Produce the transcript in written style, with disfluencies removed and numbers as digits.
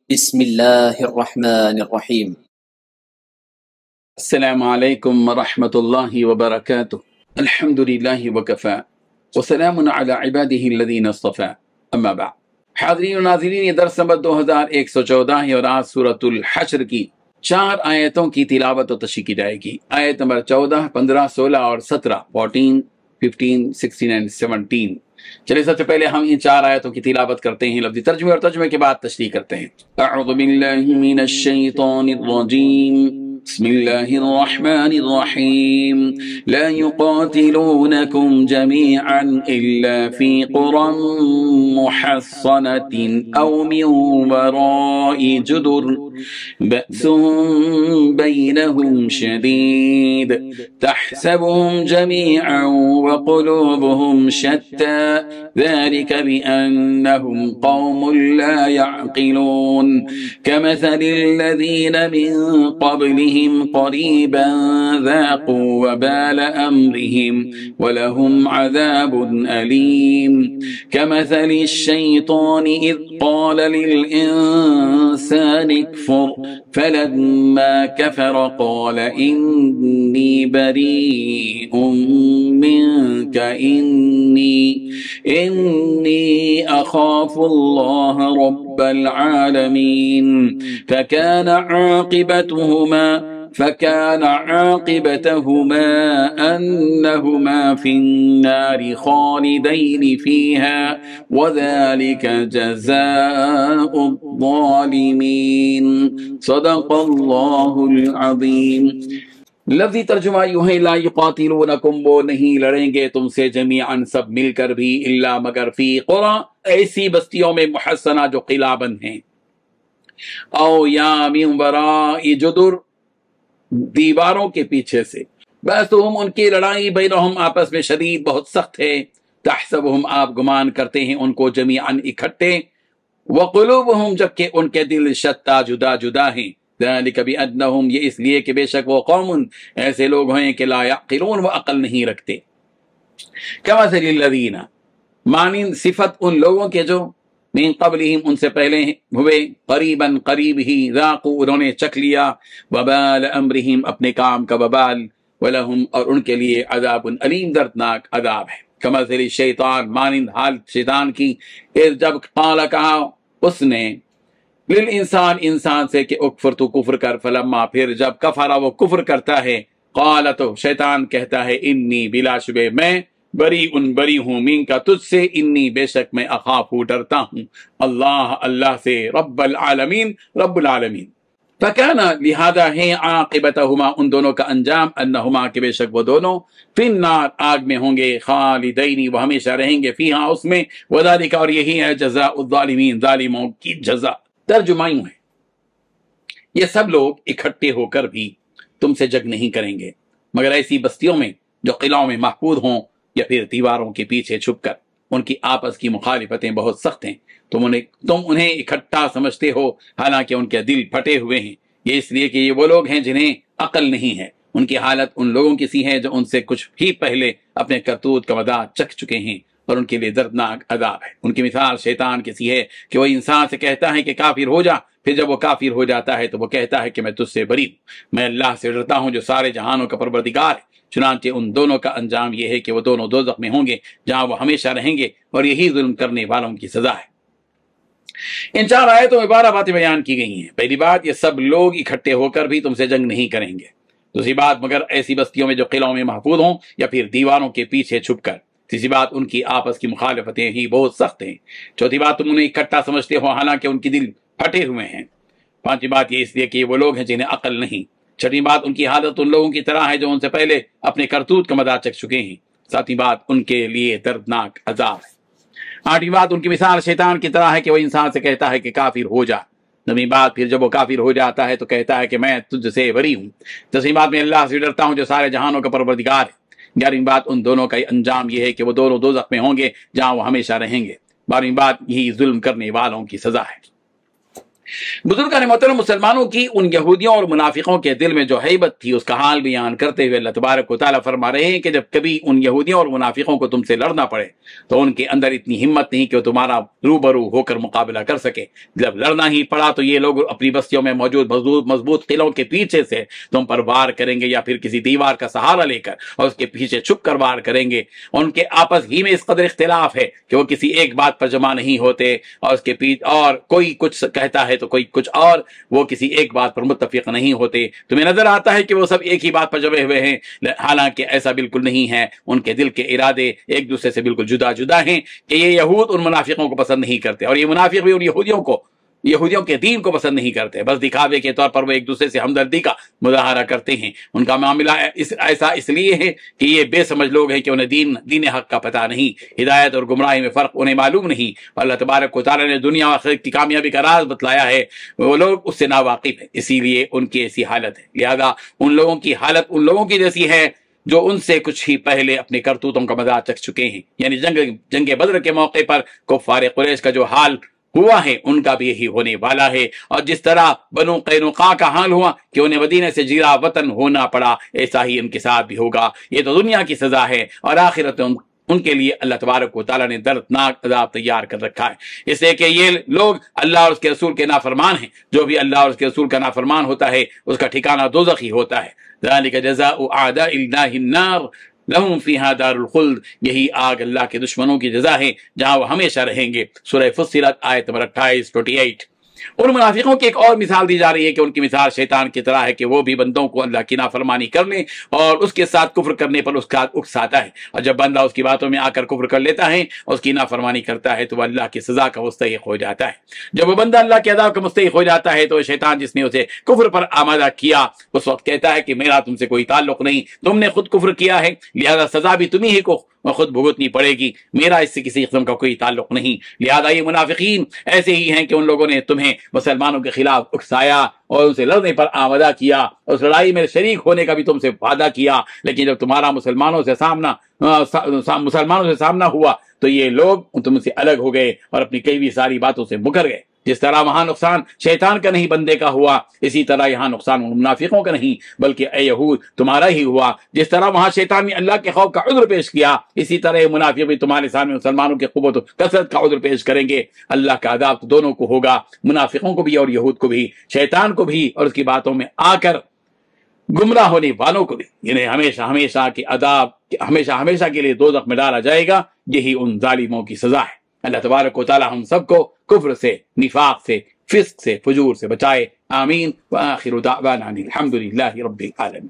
بسم اللہ الرحمن الرحیم۔ السلام علیکم ورحمۃ اللہ وبرکاتہ۔ الحمد للہ وکفی وسلام علی عبادہ الذین اصطفی، اما بعد۔ حاضرین و ناظرین، یہ درس نمبر 2114 ہے اور آج سورۃ الحشر کی 4 آیتوں کی تلاوت و تشریح کی جائے گی۔ آیت نمبر 14، 15، 16 اور 17، 14، 15، 16 اور 17۔ چلیے سب سے پہلے ہم ان 4 آیتوں کی تلاوت کرتے ہیں، لفظی ترجمے اور ترجمے کے بعد تشریح کرتے ہیں۔ اعوذ باللہ من الشیطان الرجیم، بسم اللہ الرحمن الرحیم۔ لا يقاتلونكم جميعا إلا في قرى محصنة أو من وراء جدر بأسهم بينهم شديد تحسبهم جميعا وقلوبهم شتى ذلك بأنهم قوم لا يعقلون كمثل الذين من قبلهم قريبا ذاقوا وبال أمرهم ولهم عذاب أليم كمثل الشيطان إذ قال للإنسان اكفر فلما كفر قال إني بريء منك إني أخاف الله رب العالمين فكان عاقبتهما أنهما في النار خالدين فيها وذلك جزاء الظالمين صدق الله العظيم۔ لفظی ترجمہ یوں ہے، لا یقاتلونکم، وہ نہیں لڑیں گے تم سے، جمیعاً سب مل کر بھی، الا مگر فی قرى، ایسی بستیوں میں، محصنہ جو قلعہ بند ہیں، او یا من وراء جدر، دیواروں کے پیچھے سے، بأسهم، ان کی لڑائی، بینہم، آپس میں، شدید، بہت سخت ہے، تحسبهم، آپ گمان کرتے ہیں ان کو، جمیعاً، اکٹھے، وقلوبهم، جبکہ ان کے دل، شتیٰ، جدا جدا ہیں، ذالک بأنہم، یہ اس لیے کہ بے شک وہ قوم، ایسے لوگ ہیں کہ لا یعقلون، وہ عقل نہیں رکھتے۔ کمثل الذین، مانند صفت ان لوگوں کے جو من قبلہم، ان سے پہلے ہوئے، قریباً، قریب ہی، ذاقوا، انہوں نے چکھ لیا، وبال امرہم، اپنے کام کا وبال، ولہم، اور ان کے لیے، عذاب علیم، دردناک عذاب ہے۔ کمثل الشیطان، مانند حال شیطان کی، اذ، جب، قال، کہا اس نے، للانسان، انسان سے، کہ اکفر، تو کفر کر، فلما، پھر جب، کفر، وہ کفر کرتا ہے، قال، تو شیطان کہتا ہے، انی، بلا شبہ میں، بری ہوں، من کا، تجھ سے، انی، بے شک میں، اخاف، ڈرتا ہوں، اللہ سے، رب العالمین، رب العالمین۔ فکانا، لہذا ہے، عاقبتہما، ان دونوں کا انجام، انہما، کہ بے شک وہ دونوں، فی النار، آگ میں ہوں گے، خالدین، وہ ہمیشہ رہیں گے، فیہا، اس میں، وذالک، اور یہی ہے، جزاء الظالمین، ظالموں کی جزا۔ ترجمہ یوں ہے، یہ سب لوگ اکٹھے ہو کر بھی تم سے جنگ نہیں کریں گے، مگر ایسی بستیوں میں جو قلعوں میں محفوظ ہوں، یا پھر دیواروں کے پیچھے چھپ کر، ان کی آپس کی مخالفتیں بہت سخت ہیں، تم انہیں اکٹھا سمجھتے ہو، حالانکہ ان کے دل پھٹے ہوئے ہیں، یہ اس لیے کہ یہ وہ لوگ ہیں جنہیں عقل نہیں ہے۔ ان کی حالت ان لوگوں کی سی ہے جو ان سے کچھ ہی پہلے اپنے کرتوت کا مزہ چکھ چکے ہیں، اور ان کے لیے دردناک عذاب ہے۔ ان کی مثال شیطان کی سی ہے کہ وہ انسان سے کہتا ہے کہ کافر ہو جا، پھر جب وہ کافر ہو جاتا ہے تو وہ کہتا ہے کہ میں تجھ سے بری ہوں، میں اللہ سے ڈرتا ہوں جو سارے جہانوں کا پروردگار ہے۔ چنانچہ ان دونوں کا انجام یہ ہے کہ وہ دونوں دوزخ میں ہوں گے، جہاں وہ ہمیشہ رہیں گے، اور یہی ظلم کرنے والوں کی سزا ہے۔ ان 4 آیتوں میں 12 باتیں بیان کی گئی ہیں۔ پہلی بات، یہ سب لوگ اکٹھے ہو کر بھی تم سے جنگ نہیں کریں گے۔ دوسری بات، مگر ایسی بستیوں میں جو قلعوں میں محفوظ ہوں، یا پھر دیواروں کے پیچھے چھپ کر۔ تیسری بات، ان کی آپس کی مخالفتیں ہی بہت سخت ہیں۔ چوتھی بات، تم انہیں اکٹھا سمجھتے ہو، حالانکہ ان کی دل پھٹے ہوئے ہیں۔ پانچویں بات، یہ اس لیے کہ یہ وہ لوگ ہیں جنہیں عقل نہیں۔ چھٹی بات، ان کی حالت ان لوگوں کی طرح ہے جو ان سے پہلے اپنے کرتوت کا مزہ چکھ چکے ہیں۔ ساتویں بات، ان کے لیے دردناک عذاب ہے۔ آٹھویں بات، ان کی مثال شیطان کی طرح ہے کہ وہ انسان سے کہتا ہے کہ کافر ہو جا۔ نویں بات، پھر جب وہ کافر ہو جاتا ہے تو کہتا ہے کہ میں تجھ سے بری ہوں۔ 10ویں بات، میں اللہ سے ڈرتا ہوں جو سارے جہانوں کا پروردگار ہے۔ 11ویں بات، ان دونوں کا انجام یہ ہے کہ وہ دونوں دوزخ میں ہوں گے، جہاں وہ ہمیشہ رہیں گے۔ 12ویں بات، یہی ظلم کرنے والوں کی سزا ہے۔ बुजुर्गान मोहतरम, मुसलमानों की उन यहूदियों और मुनाफिकों के दिल में जो हैबत थी उसका हाल बयान करते हुए अल्लाह तबारक व तआला फरमा रहे हैं कि जब कभी उन यहूदियों और मुनाफिकों को तुमसे लड़ना पड़े तो उनके अंदर इतनी हिम्मत नहीं कि वो तुम्हारा रूबरू होकर मुकाबला कर सके। जब लड़ना ही पड़ा तो ये लोग अपनी बस्तियों में मौजूद मजबूत किलों के पीछे से तुम पर वार करेंगे या फिर किसी दीवार का सहारा लेकर और उसके पीछे छुप कर वार करेंगे। उनके आपस ही में इस कदर इख्तिलाफ है कि वो किसी एक बात पर जमा नहीं होते और उसके पीछे और कोई कुछ कहता है तो कोई कुछ और, वो किसी एक बात पर मुत्तफिक नहीं होते। तुम्हें नजर आता है कि वो सब एक ही बात पर जमे हुए हैं, हालांकि ऐसा बिल्कुल नहीं है। उनके दिल के इरादे एक दूसरे से बिल्कुल जुदा जुदा हैं कि ये यहूद उन मुनाफिकों को पसंद नहीं करते और ये मुनाफिक भी उन यहूदियों के दीन को पसंद नहीं करते। बस दिखावे के तौर पर वो एक दूसरे से हमदर्दी का मुजाहरा करते हैं। उनका मामला ऐसा इसलिए है कि ये बेसमझ लोग हैं कि उन्हें दीन हक का पता नहीं, हिदायत और गुमराही में फर्क उन्हें मालूम नहीं। अल्लाह तबारक व तआला ने दुनिया और आखिरत की कामयाबी का राज बतलाया है, वो लोग उससे नावाकिफ है, इसीलिए उनकी ऐसी हालत है। लिहाजा उन लोगों की हालत उन लोगों की जैसी है जो उनसे कुछ ही पहले अपने करतूतों का मजा चख चुके हैं। यानी जंग बद्र के मौके पर कुफ्फार कुरैश का जो हाल हुआ है उनका भी यही होने वाला है। और जिस तरह बनु कैनुका का हाल हुआ कि उन्हें मदीने से जीरा वतन होना पड़ा, ऐसा ही उनके साथ भी होगा। ये तो दुनिया की सजा है और आखिरत उनके लिए अल्लाह तबारक व तआला ने दर्दनाक अज़ाब तैयार कर रखा है, इसलिए कि ये लोग अल्लाह और उसके रसूल के नाफरमान हैं। जो भी अल्लाह और उसके रसूल का नाफरमान होता है उसका ठिकाना दोज़ख ही होता है। ज़ालिका जज़ाउ आदाइल्लाहि अन्नार लहुम फीहा दारुल खुल्द, यही आग अल्लाह के दुश्मनों की जजा है जहां वो हमेशा रहेंगे। सूरह फुस्सिलत आयत नंबर 28। उन मुनाफिकों की एक और मिसाल दी जा रही है कि उनकी मिसाल शैतान की तरह है कि वो भी बंदों को अल्लाह की नाफरमानी करने और उसके साथ कुफ्र करने पर उसका उकसाता है, और जब बंदा उसकी बातों में आकर कुफ्र कर लेता है और उसकी नाफरमानी करता है तो वह अल्लाह की सजा का मुस्तहिक हो जाता है। जब वो बंदा अल्लाह के अज़ाब का मुस्तहिक हो जाता है तो शैतान जिसने उसे कुफ्र पर आमादा किया उस वक्त कहता है कि मेरा तुमसे कोई ताल्लुक नहीं, तुमने खुद कुफ्र किया है, लिहाजा सजा भी तुम्ही ही को खुद भुगतनी पड़ेगी, मेरा इससे किसी किस्म का कोई ताल्लुक नहीं। लिहाजा ये मुनाफिकीन ऐसे ही हैं कि उन लोगों ने तुम्हें मुसलमानों के खिलाफ उकसाया और उनसे लड़ने पर आमादा किया, उस लड़ाई में शरीक होने का भी तुमसे वादा किया, लेकिन जब तुम्हारा मुसलमानों से सामना हुआ तो ये लोग तुमसे अलग हो गए और अपनी कई भी सारी बातों से मुकर गए। जिस तरह वहां नुकसान शैतान का नहीं बंदे का हुआ, इसी तरह यहाँ नुकसान मुनाफिकों का नहीं बल्कि ए यहूद तुम्हारा ही हुआ। जिस तरह वहां शैतान ने अल्लाह के खौफ का उज़्र पेश किया, इसी तरह मुनाफिक भी तुम्हारे सामने मुसलमानों की क़ुव्वत कसरत का उज़्र पेश करेंगे। अल्लाह का अज़ाब तो दोनों को होगा, मुनाफिकों को भी और यहूद को भी, शैतान को भी और उसकी बातों में आकर गुमराह होने वालों को भी। इन्हें हमेशा हमेशा के अज़ाब हमेशा हमेशा के लिए दोज़ख में डाला जाएगा। यही उन जालिमों की सजा है। अल्लाह तबारक व तआला हम सबको कुफ्र से, निफाक से, फिस्क से, फुजूर से बचाए। आमीन। व आखिरु दाअवाना अनिल हम्दुलिल्लाहि रब्बिल आलमीन।